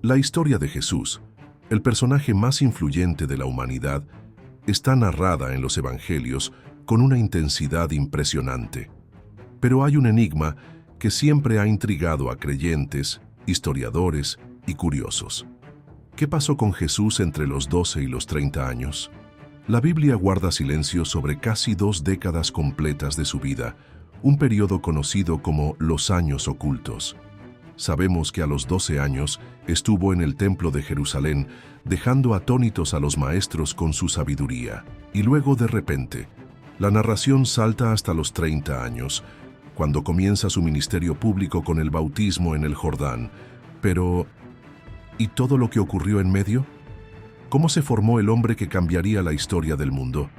La historia de Jesús, el personaje más influyente de la humanidad, está narrada en los Evangelios con una intensidad impresionante. Pero hay un enigma que siempre ha intrigado a creyentes, historiadores y curiosos. ¿Qué pasó con Jesús entre los 12 y los 30 años? La Biblia guarda silencio sobre casi 2 décadas completas de su vida, un periodo conocido como los años ocultos. Sabemos que a los 12 años estuvo en el templo de Jerusalén, dejando atónitos a los maestros con su sabiduría. Y luego, de repente, la narración salta hasta los 30 años, cuando comienza su ministerio público con el bautismo en el Jordán. Pero, ¿y todo lo que ocurrió en medio? ¿Cómo se formó el hombre que cambiaría la historia del mundo?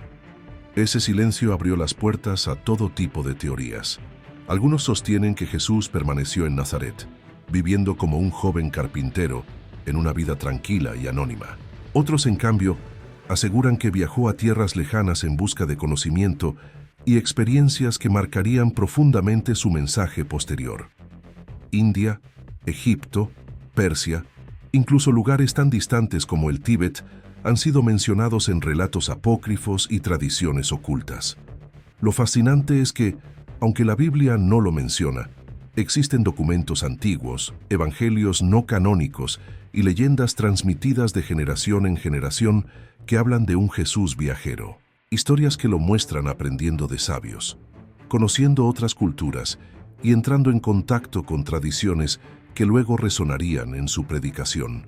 Ese silencio abrió las puertas a todo tipo de teorías. Algunos sostienen que Jesús permaneció en Nazaret, viviendo como un joven carpintero en una vida tranquila y anónima. Otros, en cambio, aseguran que viajó a tierras lejanas en busca de conocimiento y experiencias que marcarían profundamente su mensaje posterior. India, Egipto, Persia, incluso lugares tan distantes como el Tíbet, han sido mencionados en relatos apócrifos y tradiciones ocultas. Lo fascinante es que, aunque la Biblia no lo menciona, existen documentos antiguos, evangelios no canónicos y leyendas transmitidas de generación en generación que hablan de un Jesús viajero. Historias que lo muestran aprendiendo de sabios, conociendo otras culturas y entrando en contacto con tradiciones que luego resonarían en su predicación.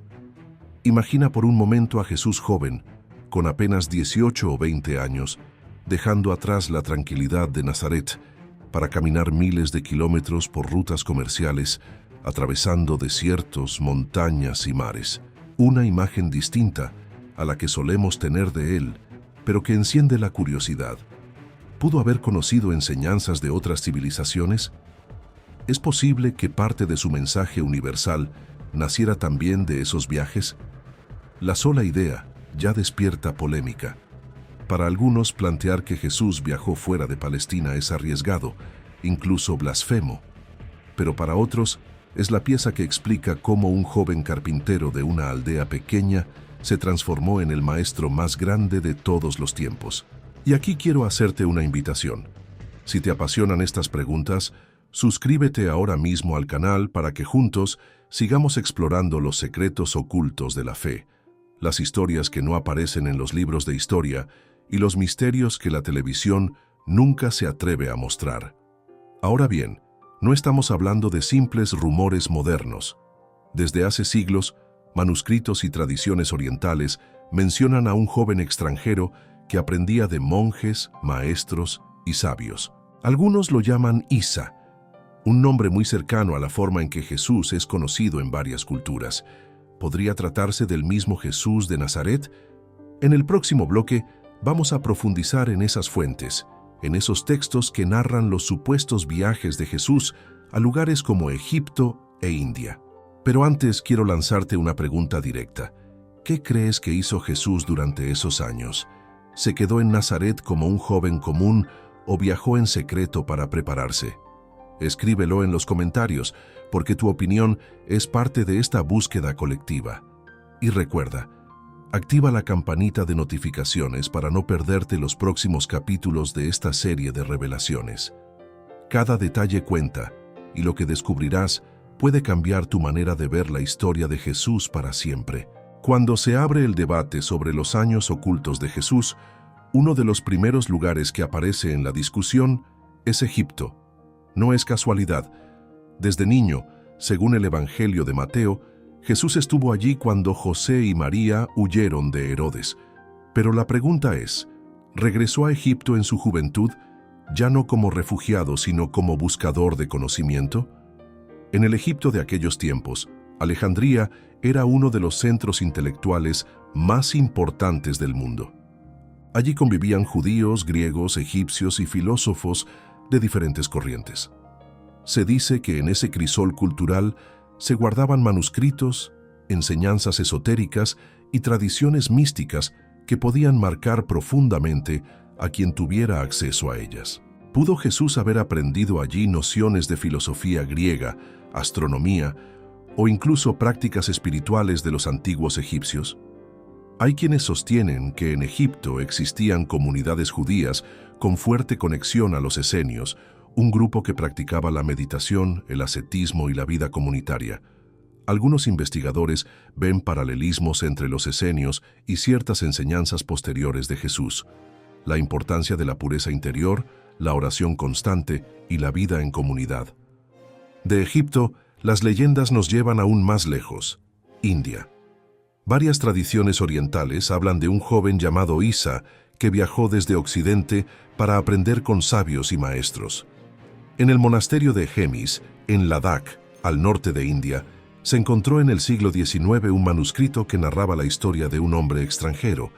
Imagina por un momento a Jesús joven, con apenas 18 o 20 años, dejando atrás la tranquilidad de Nazaret para caminar miles de kilómetros por rutas comerciales, atravesando desiertos, montañas y mares. Una imagen distinta a la que solemos tener de él, pero que enciende la curiosidad. ¿Pudo haber conocido enseñanzas de otras civilizaciones? ¿Es posible que parte de su mensaje universal naciera también de esos viajes? La sola idea ya despierta polémica. Para algunos, plantear que Jesús viajó fuera de Palestina es arriesgado, incluso blasfemo. Pero para otros, es la pieza que explica cómo un joven carpintero de una aldea pequeña se transformó en el maestro más grande de todos los tiempos. Y aquí quiero hacerte una invitación. Si te apasionan estas preguntas, suscríbete ahora mismo al canal para que juntos sigamos explorando los secretos ocultos de la fe, las historias que no aparecen en los libros de historia y los misterios que la televisión nunca se atreve a mostrar. Ahora bien, no estamos hablando de simples rumores modernos. Desde hace siglos, manuscritos y tradiciones orientales mencionan a un joven extranjero que aprendía de monjes, maestros y sabios. Algunos lo llaman Isa, un nombre muy cercano a la forma en que Jesús es conocido en varias culturas. ¿Podría tratarse del mismo Jesús de Nazaret? En el próximo bloque vamos a profundizar en esas fuentes, en esos textos que narran los supuestos viajes de Jesús a lugares como Egipto e India. Pero antes quiero lanzarte una pregunta directa. ¿Qué crees que hizo Jesús durante esos años? ¿Se quedó en Nazaret como un joven común o viajó en secreto para prepararse? Escríbelo en los comentarios, porque tu opinión es parte de esta búsqueda colectiva. Y recuerda, activa la campanita de notificaciones para no perderte los próximos capítulos de esta serie de revelaciones. Cada detalle cuenta, y lo que descubrirás puede cambiar tu manera de ver la historia de Jesús para siempre. Cuando se abre el debate sobre los años ocultos de Jesús, uno de los primeros lugares que aparece en la discusión es Egipto. No es casualidad. Desde niño, según el Evangelio de Mateo, Jesús estuvo allí cuando José y María huyeron de Herodes. Pero la pregunta es, ¿regresó a Egipto en su juventud, ya no como refugiado, sino como buscador de conocimiento? En el Egipto de aquellos tiempos, Alejandría era uno de los centros intelectuales más importantes del mundo. Allí convivían judíos, griegos, egipcios y filósofos de diferentes corrientes. Se dice que en ese crisol cultural se guardaban manuscritos, enseñanzas esotéricas y tradiciones místicas que podían marcar profundamente a quien tuviera acceso a ellas. ¿Pudo Jesús haber aprendido allí nociones de filosofía griega, astronomía o incluso prácticas espirituales de los antiguos egipcios. Hay quienes sostienen que en Egipto existían comunidades judías con fuerte conexión a los esenios, un grupo que practicaba la meditación, el ascetismo y la vida comunitaria. Algunos investigadores ven paralelismos entre los esenios y ciertas enseñanzas posteriores de Jesús: la importancia de la pureza interior, la oración constante y la vida en comunidad. De Egipto, las leyendas nos llevan aún más lejos: India. Varias tradiciones orientales hablan de un joven llamado Isa que viajó desde Occidente para aprender con sabios y maestros. En el monasterio de Gemis, en Ladakh, al norte de India, se encontró en el siglo XIX un manuscrito que narraba la historia de un hombre extranjero,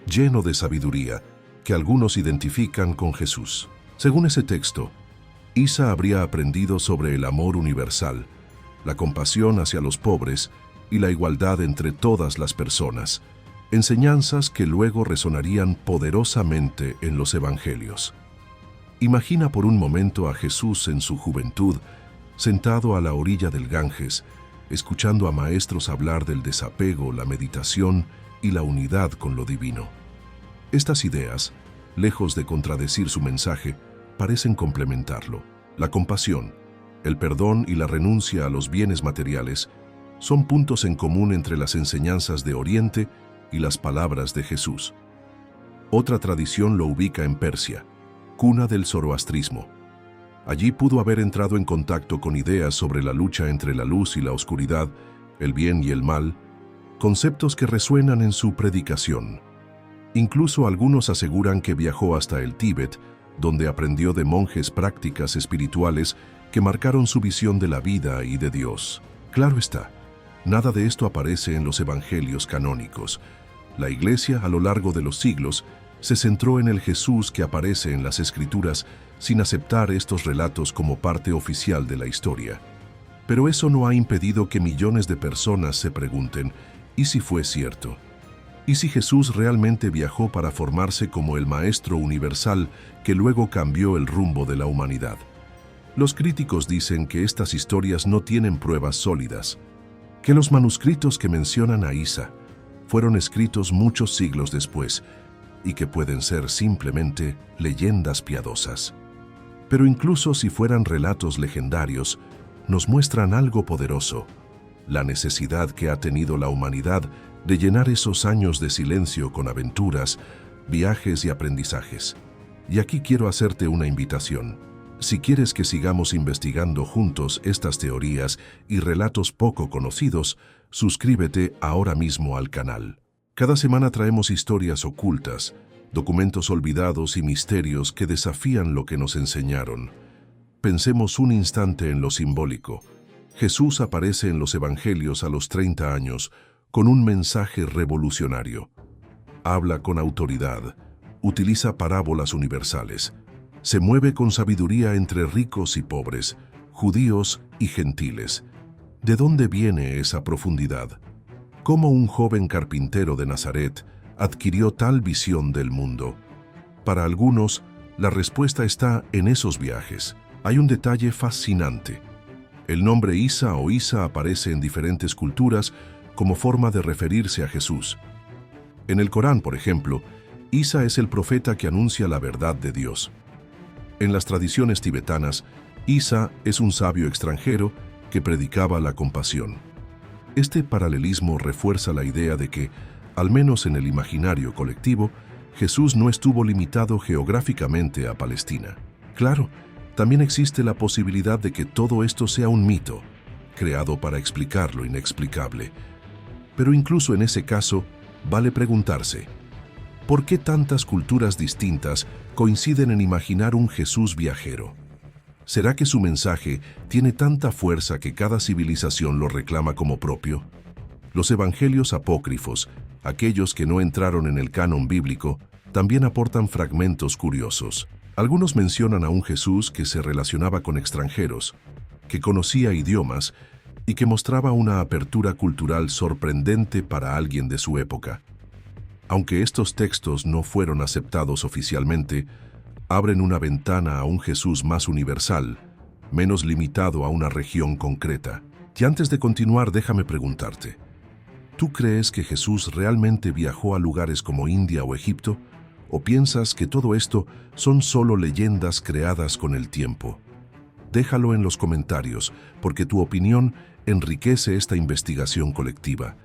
lleno de sabiduría, que algunos identifican con Jesús. Según ese texto, Isa habría aprendido sobre el amor universal, la compasión hacia los pobres y la igualdad entre todas las personas, enseñanzas que luego resonarían poderosamente en los evangelios. Imagina por un momento a Jesús en su juventud, sentado a la orilla del Ganges, escuchando a maestros hablar del desapego, la meditación y la unidad con lo divino. Estas ideas, lejos de contradecir su mensaje, parecen complementarlo. La compasión, el perdón y la renuncia a los bienes materiales son puntos en común entre las enseñanzas de Oriente y las palabras de Jesús. Otra tradición lo ubica en Persia, cuna del zoroastrismo. Allí pudo haber entrado en contacto con ideas sobre la lucha entre la luz y la oscuridad, el bien y el mal, conceptos que resuenan en su predicación. Incluso algunos aseguran que viajó hasta el Tíbet, donde aprendió de monjes prácticas espirituales que marcaron su visión de la vida y de Dios. Claro está, nada de esto aparece en los evangelios canónicos. La Iglesia, a lo largo de los siglos, se centró en el Jesús que aparece en las Escrituras sin aceptar estos relatos como parte oficial de la historia. Pero eso no ha impedido que millones de personas se pregunten: ¿y si fue cierto? ¿Y si Jesús realmente viajó para formarse como el Maestro universal que luego cambió el rumbo de la humanidad? Los críticos dicen que estas historias no tienen pruebas sólidas, que los manuscritos que mencionan a Isa fueron escritos muchos siglos después y que pueden ser simplemente leyendas piadosas. Pero incluso si fueran relatos legendarios, nos muestran algo poderoso: la necesidad que ha tenido la humanidad de llenar esos años de silencio con aventuras, viajes y aprendizajes. Y aquí quiero hacerte una invitación. Si quieres que sigamos investigando juntos estas teorías y relatos poco conocidos, suscríbete ahora mismo al canal. Cada semana traemos historias ocultas, documentos olvidados y misterios que desafían lo que nos enseñaron. Pensemos un instante en lo simbólico. Jesús aparece en los evangelios a los 30 años con un mensaje revolucionario. Habla con autoridad, utiliza parábolas universales, se mueve con sabiduría entre ricos y pobres, judíos y gentiles. ¿De dónde viene esa profundidad? ¿Cómo un joven carpintero de Nazaret adquirió tal visión del mundo? Para algunos, la respuesta está en esos viajes. Hay un detalle fascinante. El nombre Isa o Isa aparece en diferentes culturas como forma de referirse a Jesús. En el Corán, por ejemplo, Isa es el profeta que anuncia la verdad de Dios. En las tradiciones tibetanas, Isa es un sabio extranjero que predicaba la compasión. Este paralelismo refuerza la idea de que, al menos en el imaginario colectivo, Jesús no estuvo limitado geográficamente a Palestina. Claro, también existe la posibilidad de que todo esto sea un mito, creado para explicar lo inexplicable. Pero incluso en ese caso, vale preguntarse: ¿por qué tantas culturas distintas coinciden en imaginar un Jesús viajero? ¿Será que su mensaje tiene tanta fuerza que cada civilización lo reclama como propio? Los evangelios apócrifos, aquellos que no entraron en el canon bíblico, también aportan fragmentos curiosos. Algunos mencionan a un Jesús que se relacionaba con extranjeros, que conocía idiomas y que mostraba una apertura cultural sorprendente para alguien de su época. Aunque estos textos no fueron aceptados oficialmente, abren una ventana a un Jesús más universal, menos limitado a una región concreta. Y antes de continuar, déjame preguntarte, ¿tú crees que Jesús realmente viajó a lugares como India o Egipto? ¿O piensas que todo esto son solo leyendas creadas con el tiempo? Déjalo en los comentarios, porque tu opinión enriquece esta investigación colectiva.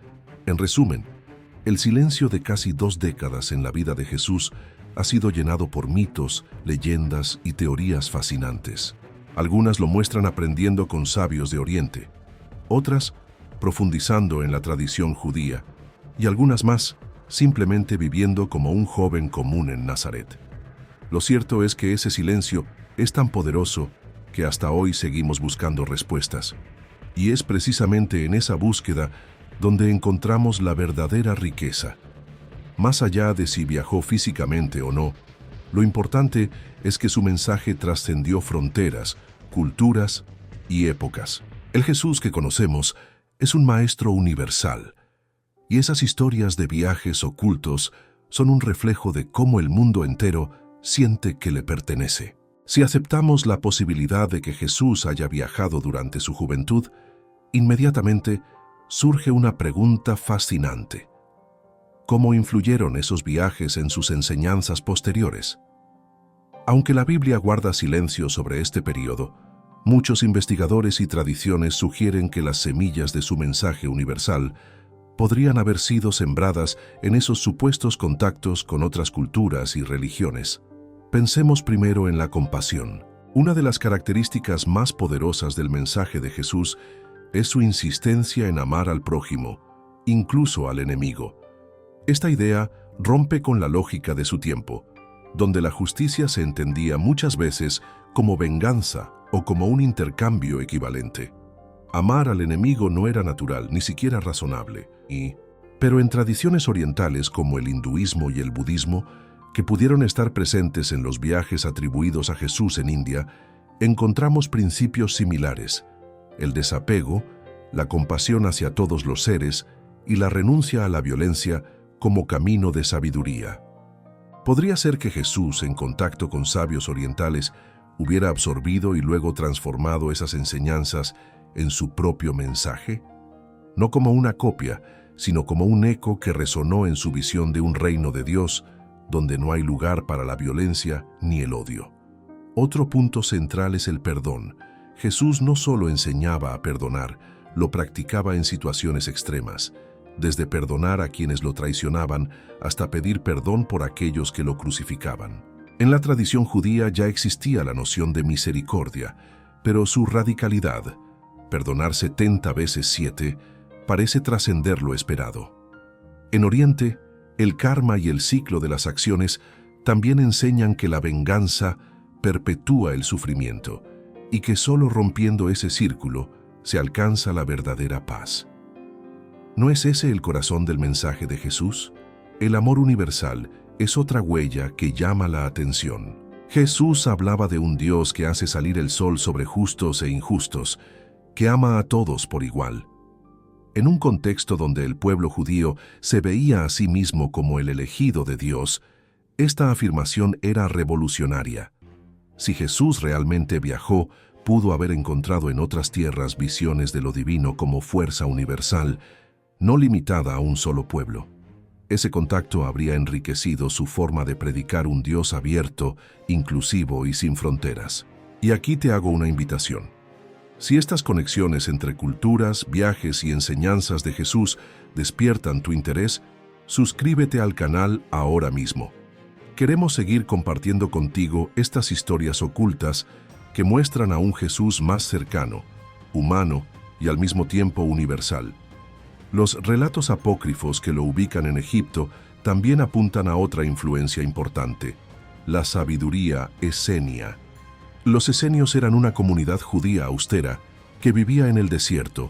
En resumen, el silencio de casi 2 décadas en la vida de Jesús ha sido llenado por mitos, leyendas y teorías fascinantes. Algunas lo muestran aprendiendo con sabios de Oriente, otras profundizando en la tradición judía, y algunas más simplemente viviendo como un joven común en Nazaret. Lo cierto es que ese silencio es tan poderoso que hasta hoy seguimos buscando respuestas. Y es precisamente en esa búsqueda donde encontramos la verdadera riqueza. Más allá de si viajó físicamente o no, lo importante es que su mensaje trascendió fronteras, culturas y épocas. El Jesús que conocemos es un maestro universal, y esas historias de viajes ocultos son un reflejo de cómo el mundo entero siente que le pertenece. Si aceptamos la posibilidad de que Jesús haya viajado durante su juventud, inmediatamente surge una pregunta fascinante. ¿Cómo influyeron esos viajes en sus enseñanzas posteriores? Aunque la Biblia guarda silencio sobre este periodo, muchos investigadores y tradiciones sugieren que las semillas de su mensaje universal podrían haber sido sembradas en esos supuestos contactos con otras culturas y religiones. Pensemos primero en la compasión. Una de las características más poderosas del mensaje de Jesús es su insistencia en amar al prójimo, incluso al enemigo. Esta idea rompe con la lógica de su tiempo, donde la justicia se entendía muchas veces como venganza o como un intercambio equivalente. Amar al enemigo no era natural, ni siquiera razonable. Pero en tradiciones orientales como el hinduismo y el budismo, que pudieron estar presentes en los viajes atribuidos a Jesús en India, encontramos principios similares: el desapego, la compasión hacia todos los seres y la renuncia a la violencia como camino de sabiduría. ¿Podría ser que Jesús, en contacto con sabios orientales, hubiera absorbido y luego transformado esas enseñanzas en su propio mensaje? No como una copia, sino como un eco que resonó en su visión de un reino de Dios, donde no hay lugar para la violencia ni el odio. Otro punto central es el perdón. Jesús no solo enseñaba a perdonar, lo practicaba en situaciones extremas, desde perdonar a quienes lo traicionaban hasta pedir perdón por aquellos que lo crucificaban. En la tradición judía ya existía la noción de misericordia, pero su radicalidad, perdonar 70 veces 7, parece trascender lo esperado. En Oriente, el karma y el ciclo de las acciones también enseñan que la venganza perpetúa el sufrimiento y que solo rompiendo ese círculo se alcanza la verdadera paz. ¿No es ese el corazón del mensaje de Jesús? El amor universal es otra huella que llama la atención. Jesús hablaba de un Dios que hace salir el sol sobre justos e injustos, que ama a todos por igual. En un contexto donde el pueblo judío se veía a sí mismo como el elegido de Dios, esta afirmación era revolucionaria. Si Jesús realmente viajó, pudo haber encontrado en otras tierras visiones de lo divino como fuerza universal, no limitada a un solo pueblo. Ese contacto habría enriquecido su forma de predicar un Dios abierto, inclusivo y sin fronteras. Y aquí te hago una invitación. Si estas conexiones entre culturas, viajes y enseñanzas de Jesús despiertan tu interés, suscríbete al canal ahora mismo. Queremos seguir compartiendo contigo estas historias ocultas que muestran a un Jesús más cercano, humano y al mismo tiempo universal. Los relatos apócrifos que lo ubican en Egipto también apuntan a otra influencia importante: la sabiduría esenia. Los esenios eran una comunidad judía austera que vivía en el desierto,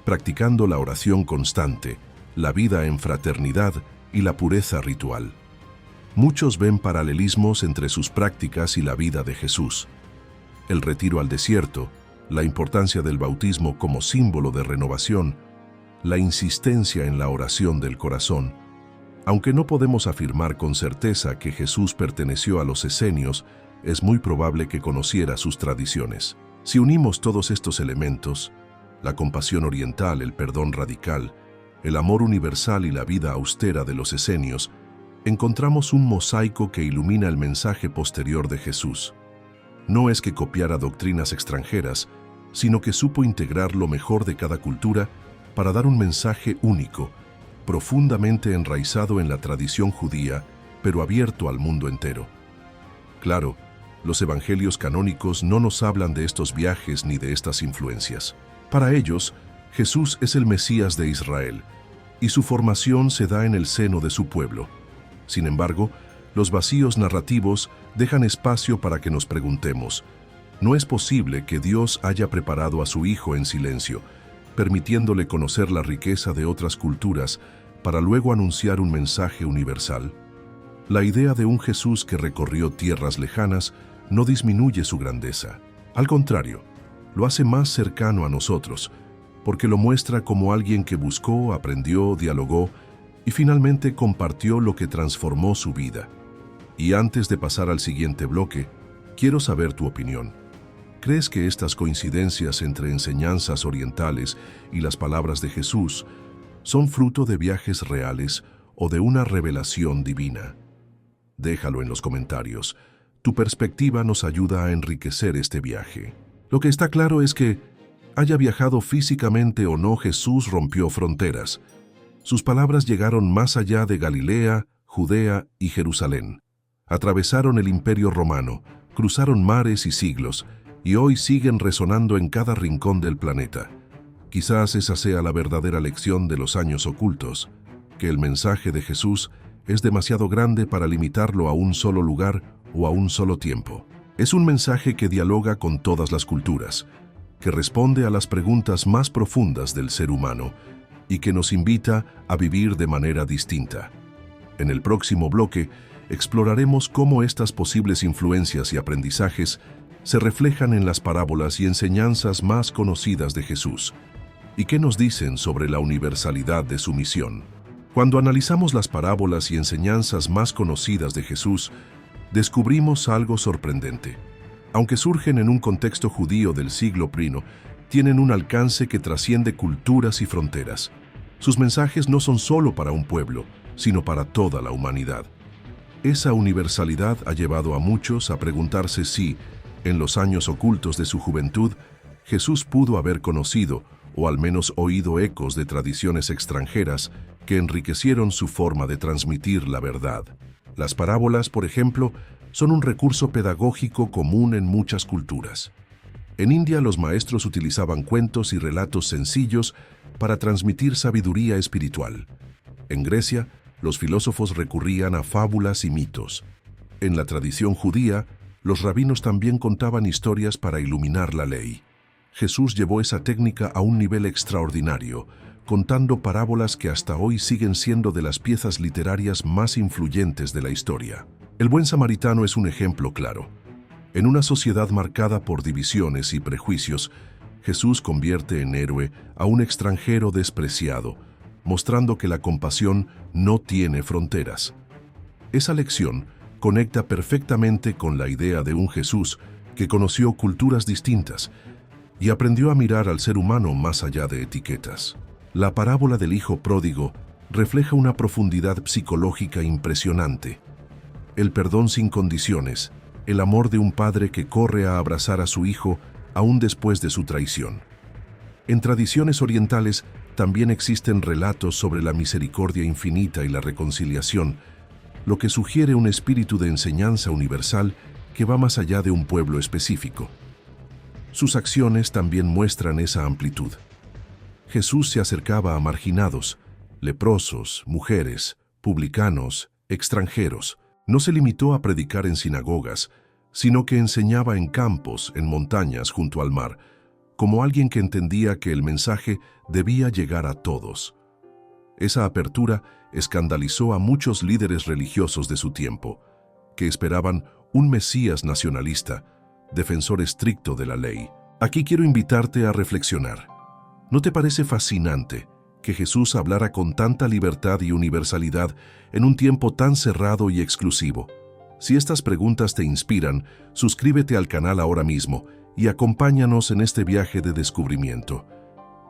practicando la oración constante, la vida en fraternidad y la pureza ritual. Muchos ven paralelismos entre sus prácticas y la vida de Jesús. El retiro al desierto, la importancia del bautismo como símbolo de renovación, la insistencia en la oración del corazón. Aunque no podemos afirmar con certeza que Jesús perteneció a los esenios, es muy probable que conociera sus tradiciones. Si unimos todos estos elementos, la compasión oriental, el perdón radical, el amor universal y la vida austera de los esenios, encontramos un mosaico que ilumina el mensaje posterior de Jesús. No es que copiara doctrinas extranjeras, sino que supo integrar lo mejor de cada cultura para dar un mensaje único, profundamente enraizado en la tradición judía, pero abierto al mundo entero. Claro, los evangelios canónicos no nos hablan de estos viajes ni de estas influencias. Para ellos, Jesús es el Mesías de Israel, y su formación se da en el seno de su pueblo. Sin embargo, los vacíos narrativos dejan espacio para que nos preguntemos, ¿no es posible que Dios haya preparado a su Hijo en silencio, permitiéndole conocer la riqueza de otras culturas para luego anunciar un mensaje universal? La idea de un Jesús que recorrió tierras lejanas no disminuye su grandeza. Al contrario, lo hace más cercano a nosotros, porque lo muestra como alguien que buscó, aprendió, dialogó y finalmente compartió lo que transformó su vida. Y antes de pasar al siguiente bloque, quiero saber tu opinión. ¿Crees que estas coincidencias entre enseñanzas orientales y las palabras de Jesús son fruto de viajes reales o de una revelación divina? Déjalo en los comentarios. Tu perspectiva nos ayuda a enriquecer este viaje. Lo que está claro es que, haya viajado físicamente o no, Jesús rompió fronteras. Sus palabras llegaron más allá de Galilea, Judea y Jerusalén. Atravesaron el Imperio Romano, cruzaron mares y siglos, y hoy siguen resonando en cada rincón del planeta. Quizás esa sea la verdadera lección de los años ocultos, que el mensaje de Jesús es demasiado grande para limitarlo a un solo lugar o a un solo tiempo. Es un mensaje que dialoga con todas las culturas, que responde a las preguntas más profundas del ser humano y que nos invita a vivir de manera distinta. En el próximo bloque, exploraremos cómo estas posibles influencias y aprendizajes se reflejan en las parábolas y enseñanzas más conocidas de Jesús, y qué nos dicen sobre la universalidad de su misión. Cuando analizamos las parábolas y enseñanzas más conocidas de Jesús, descubrimos algo sorprendente. Aunque surgen en un contexto judío del siglo I, tienen un alcance que trasciende culturas y fronteras. Sus mensajes no son solo para un pueblo, sino para toda la humanidad. Esa universalidad ha llevado a muchos a preguntarse si, en los años ocultos de su juventud, Jesús pudo haber conocido, o al menos oído ecos de tradiciones extranjeras que enriquecieron su forma de transmitir la verdad. Las parábolas, por ejemplo, son un recurso pedagógico común en muchas culturas. En India, los maestros utilizaban cuentos y relatos sencillos para transmitir sabiduría espiritual. En Grecia, los filósofos recurrían a fábulas y mitos. En la tradición judía, los rabinos también contaban historias para iluminar la ley. Jesús llevó esa técnica a un nivel extraordinario, contando parábolas que hasta hoy siguen siendo de las piezas literarias más influyentes de la historia. El buen samaritano es un ejemplo claro. En una sociedad marcada por divisiones y prejuicios, Jesús convierte en héroe a un extranjero despreciado, mostrando que la compasión no tiene fronteras. Esa lección conecta perfectamente con la idea de un Jesús que conoció culturas distintas y aprendió a mirar al ser humano más allá de etiquetas. La parábola del hijo pródigo refleja una profundidad psicológica impresionante. El perdón sin condiciones, el amor de un padre que corre a abrazar a su hijo aún después de su traición. En tradiciones orientales también existen relatos sobre la misericordia infinita y la reconciliación, lo que sugiere un espíritu de enseñanza universal que va más allá de un pueblo específico. Sus acciones también muestran esa amplitud. Jesús se acercaba a marginados, leprosos, mujeres, publicanos, extranjeros. No se limitó a predicar en sinagogas, sino que enseñaba en campos, en montañas, junto al mar, como alguien que entendía que el mensaje debía llegar a todos. Esa apertura escandalizó a muchos líderes religiosos de su tiempo, que esperaban un Mesías nacionalista, defensor estricto de la ley. Aquí quiero invitarte a reflexionar. ¿No te parece fascinante que Jesús hablara con tanta libertad y universalidad en un tiempo tan cerrado y exclusivo? Si estas preguntas te inspiran, suscríbete al canal ahora mismo y acompáñanos en este viaje de descubrimiento.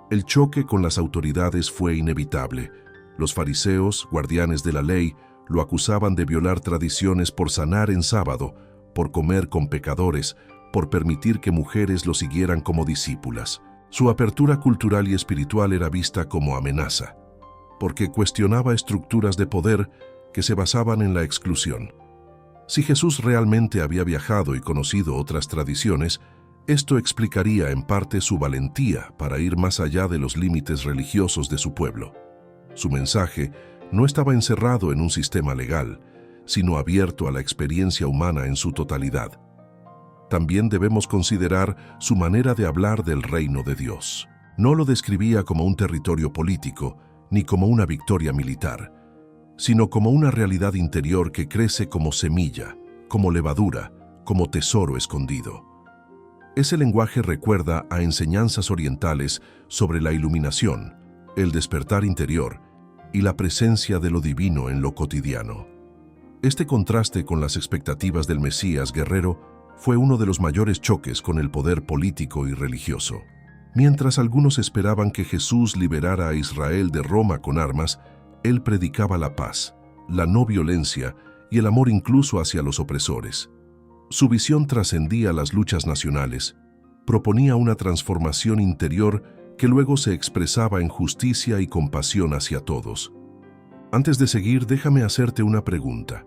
El choque con las autoridades fue inevitable. Los fariseos, guardianes de la ley, lo acusaban de violar tradiciones por sanar en sábado, por comer con pecadores, por permitir que mujeres lo siguieran como discípulas. Su apertura cultural y espiritual era vista como amenaza, porque cuestionaba estructuras de poder que se basaban en la exclusión. Si Jesús realmente había viajado y conocido otras tradiciones, esto explicaría en parte su valentía para ir más allá de los límites religiosos de su pueblo. Su mensaje no estaba encerrado en un sistema legal, sino abierto a la experiencia humana en su totalidad. También debemos considerar su manera de hablar del reino de Dios. No lo describía como un territorio político, ni como una victoria militar, sino como una realidad interior que crece como semilla, como levadura, como tesoro escondido. Ese lenguaje recuerda a enseñanzas orientales sobre la iluminación, el despertar interior y la presencia de lo divino en lo cotidiano. Este contraste con las expectativas del Mesías guerrero fue uno de los mayores choques con el poder político y religioso. Mientras algunos esperaban que Jesús liberara a Israel de Roma con armas, él predicaba la paz, la no violencia y el amor incluso hacia los opresores. Su visión trascendía las luchas nacionales, proponía una transformación interior que luego se expresaba en justicia y compasión hacia todos. Antes de seguir, déjame hacerte una pregunta.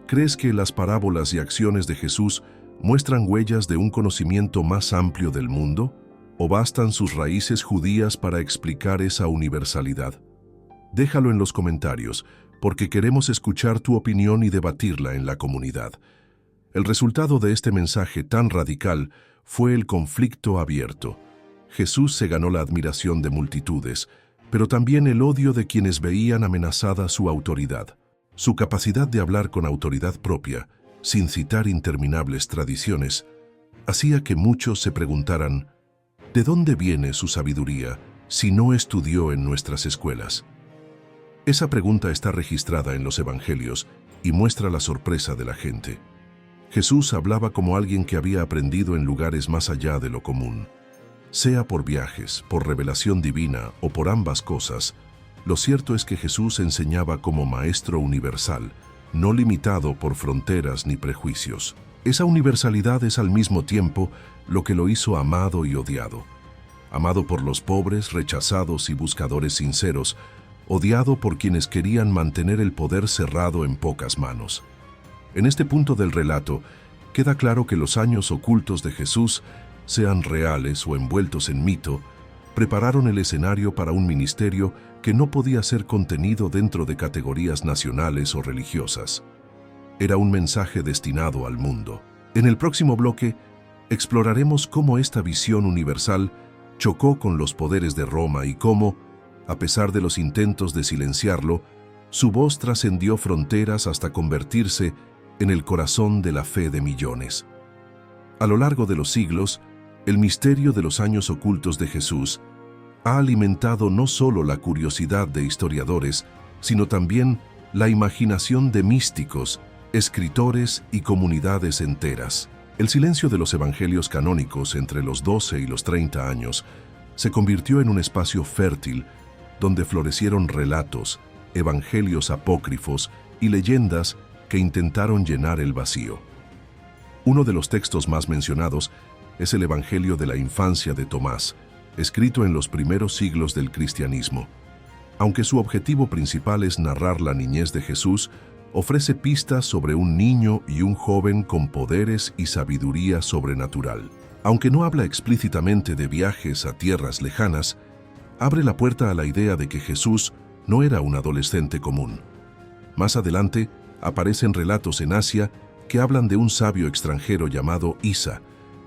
¿Crees que las parábolas y acciones de Jesús muestran huellas de un conocimiento más amplio del mundo? ¿O bastan sus raíces judías para explicar esa universalidad? Déjalo en los comentarios, porque queremos escuchar tu opinión y debatirla en la comunidad. El resultado de este mensaje tan radical fue el conflicto abierto. Jesús se ganó la admiración de multitudes, pero también el odio de quienes veían amenazada su autoridad. Su capacidad de hablar con autoridad propia, sin citar interminables tradiciones, hacía que muchos se preguntaran, ¿de dónde viene su sabiduría si no estudió en nuestras escuelas? Esa pregunta está registrada en los Evangelios y muestra la sorpresa de la gente. Jesús hablaba como alguien que había aprendido en lugares más allá de lo común. Sea por viajes, por revelación divina o por ambas cosas, lo cierto es que Jesús enseñaba como maestro universal, no limitado por fronteras ni prejuicios. Esa universalidad es al mismo tiempo lo que lo hizo amado y odiado. Amado por los pobres, rechazados y buscadores sinceros, odiado por quienes querían mantener el poder cerrado en pocas manos. En este punto del relato, queda claro que los años ocultos de Jesús, sean reales o envueltos en mito, prepararon el escenario para un ministerio que no podía ser contenido dentro de categorías nacionales o religiosas. Era un mensaje destinado al mundo. En el próximo bloque, exploraremos cómo esta visión universal chocó con los poderes de Roma y cómo, a pesar de los intentos de silenciarlo, su voz trascendió fronteras hasta convertirse en el corazón de la fe de millones. A lo largo de los siglos, el misterio de los años ocultos de Jesús ha alimentado no solo la curiosidad de historiadores, sino también la imaginación de místicos, escritores y comunidades enteras. El silencio de los evangelios canónicos entre los 12 y los 30 años se convirtió en un espacio fértil donde florecieron relatos, evangelios apócrifos y leyendas que intentaron llenar el vacío. Uno de los textos más mencionados es el Evangelio de la infancia de Tomás, escrito en los primeros siglos del cristianismo. Aunque su objetivo principal es narrar la niñez de Jesús, ofrece pistas sobre un niño y un joven con poderes y sabiduría sobrenatural. Aunque no habla explícitamente de viajes a tierras lejanas, abre la puerta a la idea de que Jesús no era un adolescente común. Más adelante, aparecen relatos en Asia que hablan de un sabio extranjero llamado Isa,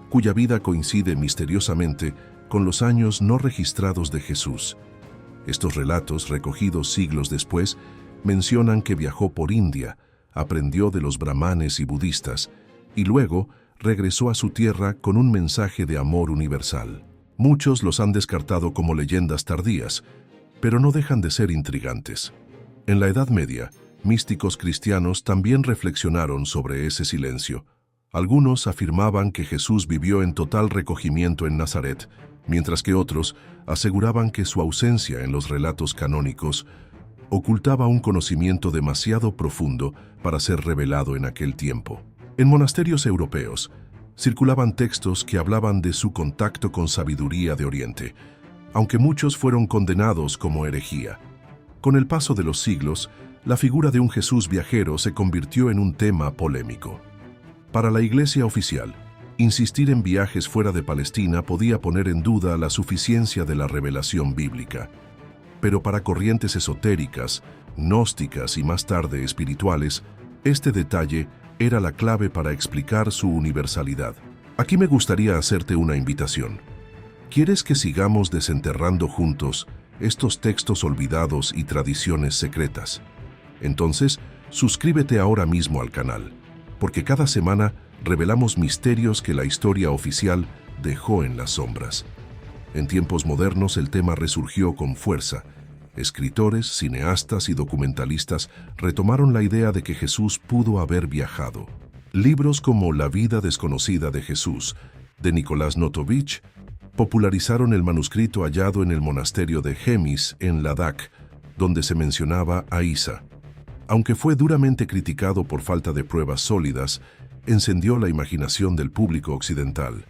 cuya vida coincide misteriosamente con los años no registrados de Jesús. Estos relatos, recogidos siglos después, mencionan que viajó por India, aprendió de los brahmanes y budistas, y luego regresó a su tierra con un mensaje de amor universal. Muchos los han descartado como leyendas tardías, pero no dejan de ser intrigantes. En la Edad Media, místicos cristianos también reflexionaron sobre ese silencio. Algunos afirmaban que Jesús vivió en total recogimiento en Nazaret, mientras que otros aseguraban que su ausencia en los relatos canónicos ocultaba un conocimiento demasiado profundo para ser revelado en aquel tiempo. En monasterios europeos circulaban textos que hablaban de su contacto con sabiduría de Oriente, aunque muchos fueron condenados como herejía. Con el paso de los siglos, la figura de un Jesús viajero se convirtió en un tema polémico. Para la Iglesia oficial, insistir en viajes fuera de Palestina podía poner en duda la suficiencia de la revelación bíblica. Pero para corrientes esotéricas, gnósticas y más tarde espirituales, este detalle era la clave para explicar su universalidad. Aquí me gustaría hacerte una invitación. ¿Quieres que sigamos desenterrando juntos estos textos olvidados y tradiciones secretas? Entonces, suscríbete ahora mismo al canal, porque cada semana revelamos misterios que la historia oficial dejó en las sombras. En tiempos modernos el tema resurgió con fuerza. Escritores, cineastas y documentalistas retomaron la idea de que Jesús pudo haber viajado. Libros como La vida desconocida de Jesús, de Nicolás Notovich, popularizaron el manuscrito hallado en el monasterio de Gemis, en Ladakh, donde se mencionaba a Isa. Aunque fue duramente criticado por falta de pruebas sólidas, encendió la imaginación del público occidental.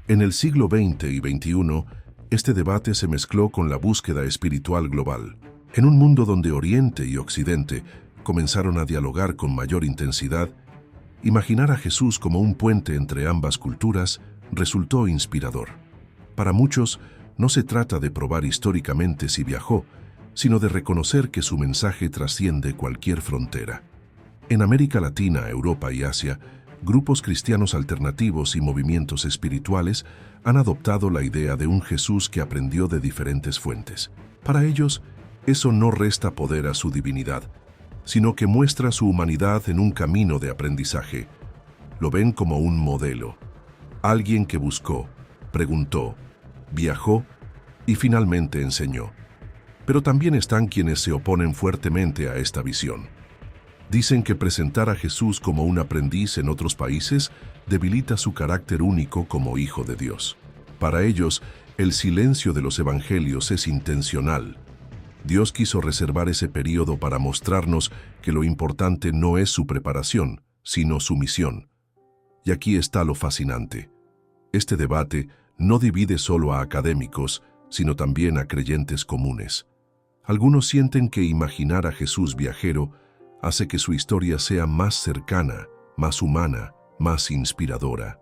En el siglo XX y XXI, este debate se mezcló con la búsqueda espiritual global. En un mundo donde Oriente y Occidente comenzaron a dialogar con mayor intensidad, imaginar a Jesús como un puente entre ambas culturas resultó inspirador. Para muchos, no se trata de probar históricamente si viajó, sino de reconocer que su mensaje trasciende cualquier frontera. En América Latina, Europa y Asia, grupos cristianos alternativos y movimientos espirituales han adoptado la idea de un Jesús que aprendió de diferentes fuentes. Para ellos, eso no resta poder a su divinidad, sino que muestra su humanidad en un camino de aprendizaje. Lo ven como un modelo, alguien que buscó, preguntó, viajó y finalmente enseñó. Pero también están quienes se oponen fuertemente a esta visión. Dicen que presentar a Jesús como un aprendiz en otros países debilita su carácter único como Hijo de Dios. Para ellos, el silencio de los evangelios es intencional. Dios quiso reservar ese periodo para mostrarnos que lo importante no es su preparación, sino su misión. Y aquí está lo fascinante. Este debate no divide solo a académicos, sino también a creyentes comunes. Algunos sienten que imaginar a Jesús viajero hace que su historia sea más cercana, más humana, más inspiradora.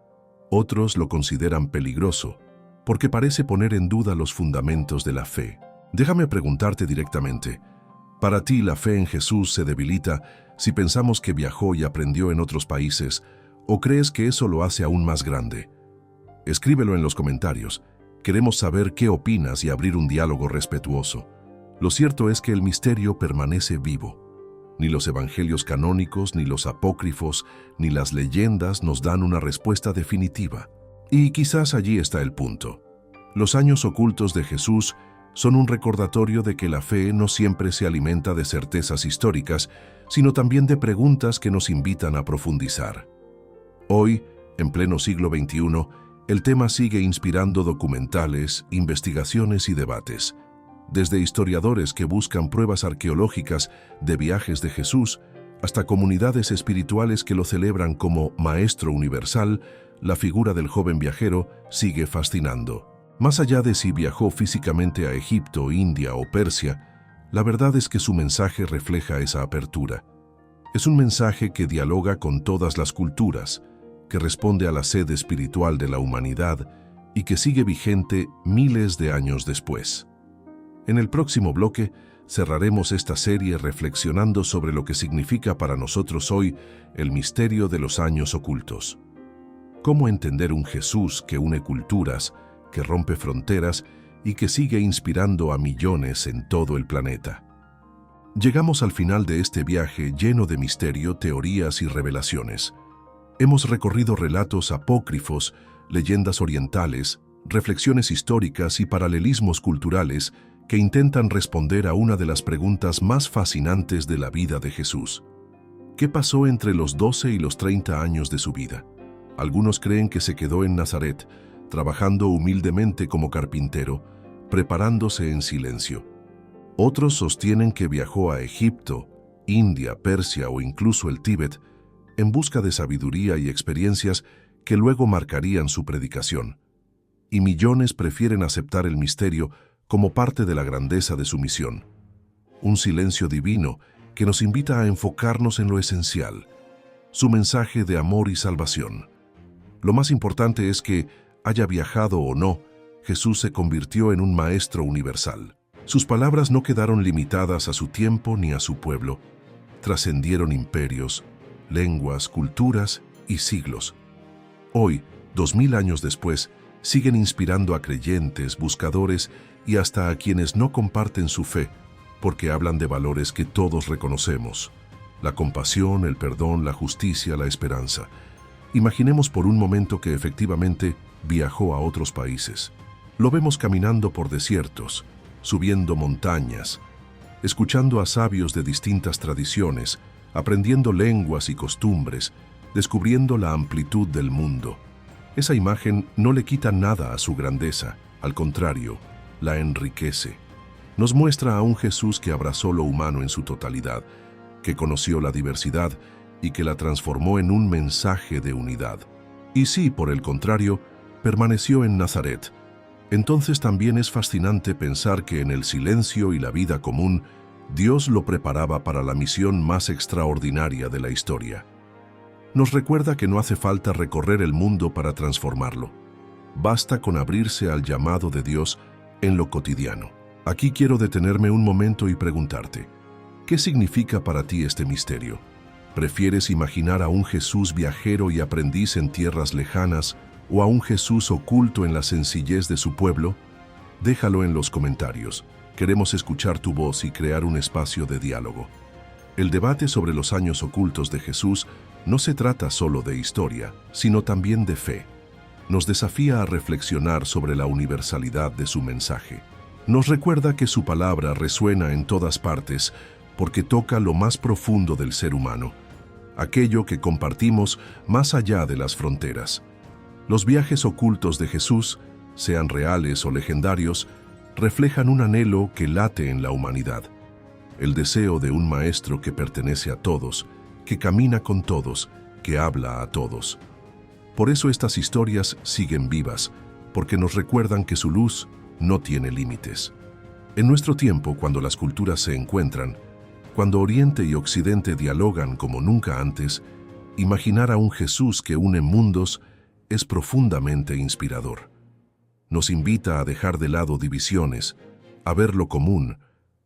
Otros lo consideran peligroso, porque parece poner en duda los fundamentos de la fe. Déjame preguntarte directamente, ¿para ti la fe en Jesús se debilita si pensamos que viajó y aprendió en otros países, o crees que eso lo hace aún más grande? Escríbelo en los comentarios. Queremos saber qué opinas y abrir un diálogo respetuoso. Lo cierto es que el misterio permanece vivo. Ni los evangelios canónicos, ni los apócrifos, ni las leyendas nos dan una respuesta definitiva. Y quizás allí está el punto. Los años ocultos de Jesús son un recordatorio de que la fe no siempre se alimenta de certezas históricas, sino también de preguntas que nos invitan a profundizar. Hoy, en pleno siglo XXI, el tema sigue inspirando documentales, investigaciones y debates. Desde historiadores que buscan pruebas arqueológicas de viajes de Jesús, hasta comunidades espirituales que lo celebran como Maestro Universal, la figura del joven viajero sigue fascinando. Más allá de si viajó físicamente a Egipto, India o Persia, la verdad es que su mensaje refleja esa apertura. Es un mensaje que dialoga con todas las culturas, que responde a la sed espiritual de la humanidad y que sigue vigente miles de años después. En el próximo bloque, cerraremos esta serie reflexionando sobre lo que significa para nosotros hoy el misterio de los años ocultos. Cómo entender un Jesús que une culturas, que rompe fronteras y que sigue inspirando a millones en todo el planeta. Llegamos al final de este viaje lleno de misterio, teorías y revelaciones. Hemos recorrido relatos apócrifos, leyendas orientales, reflexiones históricas y paralelismos culturales que intentan responder a una de las preguntas más fascinantes de la vida de Jesús. ¿Qué pasó entre los 12 y los 30 años de su vida? Algunos creen que se quedó en Nazaret, trabajando humildemente como carpintero, preparándose en silencio. Otros sostienen que viajó a Egipto, India, Persia o incluso el Tíbet en busca de sabiduría y experiencias que luego marcarían su predicación. Y millones prefieren aceptar el misterio como parte de la grandeza de su misión. Un silencio divino que nos invita a enfocarnos en lo esencial, su mensaje de amor y salvación. Lo más importante es que, haya viajado o no, Jesús se convirtió en un maestro universal. Sus palabras no quedaron limitadas a su tiempo ni a su pueblo. Trascendieron imperios, lenguas, culturas y siglos. Hoy, 2000 años después, siguen inspirando a creyentes, buscadores y hasta a quienes no comparten su fe, porque hablan de valores que todos reconocemos: la compasión, el perdón, la justicia, la esperanza. Imaginemos por un momento que efectivamente viajó a otros países. Lo vemos caminando por desiertos, subiendo montañas, escuchando a sabios de distintas tradiciones, aprendiendo lenguas y costumbres, descubriendo la amplitud del mundo. Esa imagen no le quita nada a su grandeza, al contrario, la enriquece. Nos muestra a un Jesús que abrazó lo humano en su totalidad, que conoció la diversidad y que la transformó en un mensaje de unidad. Y si, por el contrario, permaneció en Nazaret, entonces también es fascinante pensar que en el silencio y la vida común, Dios lo preparaba para la misión más extraordinaria de la historia. Nos recuerda que no hace falta recorrer el mundo para transformarlo. Basta con abrirse al llamado de Dios en lo cotidiano. Aquí quiero detenerme un momento y preguntarte, ¿qué significa para ti este misterio? ¿Prefieres imaginar a un Jesús viajero y aprendiz en tierras lejanas o a un Jesús oculto en la sencillez de su pueblo? Déjalo en los comentarios. Queremos escuchar tu voz y crear un espacio de diálogo. El debate sobre los años ocultos de Jesús no se trata solo de historia, sino también de fe. Nos desafía a reflexionar sobre la universalidad de su mensaje. Nos recuerda que su palabra resuena en todas partes porque toca lo más profundo del ser humano, aquello que compartimos más allá de las fronteras. Los viajes ocultos de Jesús, sean reales o legendarios, reflejan un anhelo que late en la humanidad, el deseo de un maestro que pertenece a todos, que camina con todos, que habla a todos. Por eso estas historias siguen vivas, porque nos recuerdan que su luz no tiene límites. En nuestro tiempo, cuando las culturas se encuentran, cuando Oriente y Occidente dialogan como nunca antes, imaginar a un Jesús que une mundos es profundamente inspirador. Nos invita a dejar de lado divisiones, a ver lo común,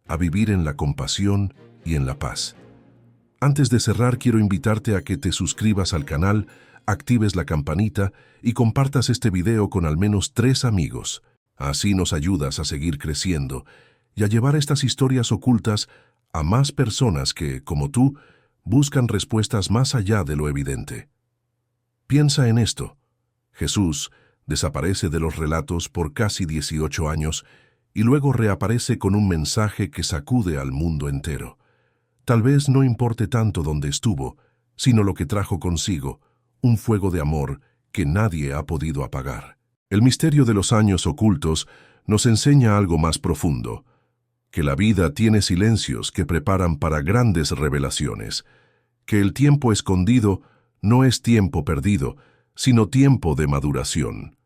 a vivir en la compasión y en la paz. Antes de cerrar, quiero invitarte a que te suscribas al canal, actives la campanita y compartas este video con al menos 3 amigos. Así nos ayudas a seguir creciendo y a llevar estas historias ocultas a más personas que, como tú, buscan respuestas más allá de lo evidente. Piensa en esto. Jesús desaparece de los relatos por casi 18 años y luego reaparece con un mensaje que sacude al mundo entero. Tal vez no importe tanto dónde estuvo, sino lo que trajo consigo, un fuego de amor que nadie ha podido apagar. El misterio de los años ocultos nos enseña algo más profundo, que la vida tiene silencios que preparan para grandes revelaciones, que el tiempo escondido no es tiempo perdido, sino tiempo de maduración,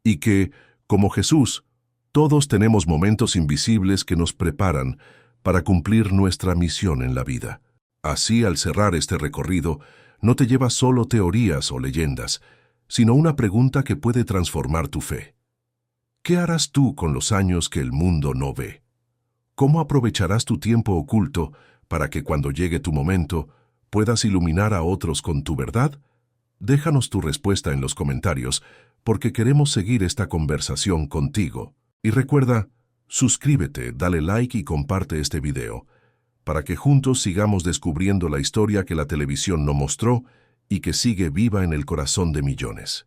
y que, como Jesús, todos tenemos momentos invisibles que nos preparan para cumplir nuestra misión en la vida. Así, al cerrar este recorrido, no te llevas solo teorías o leyendas, sino una pregunta que puede transformar tu fe. ¿Qué harás tú con los años que el mundo no ve? ¿Cómo aprovecharás tu tiempo oculto para que cuando llegue tu momento puedas iluminar a otros con tu verdad? Déjanos tu respuesta en los comentarios, porque queremos seguir esta conversación contigo. Y recuerda, suscríbete, dale like y comparte este video, para que juntos sigamos descubriendo la historia que la televisión no mostró y que sigue viva en el corazón de millones.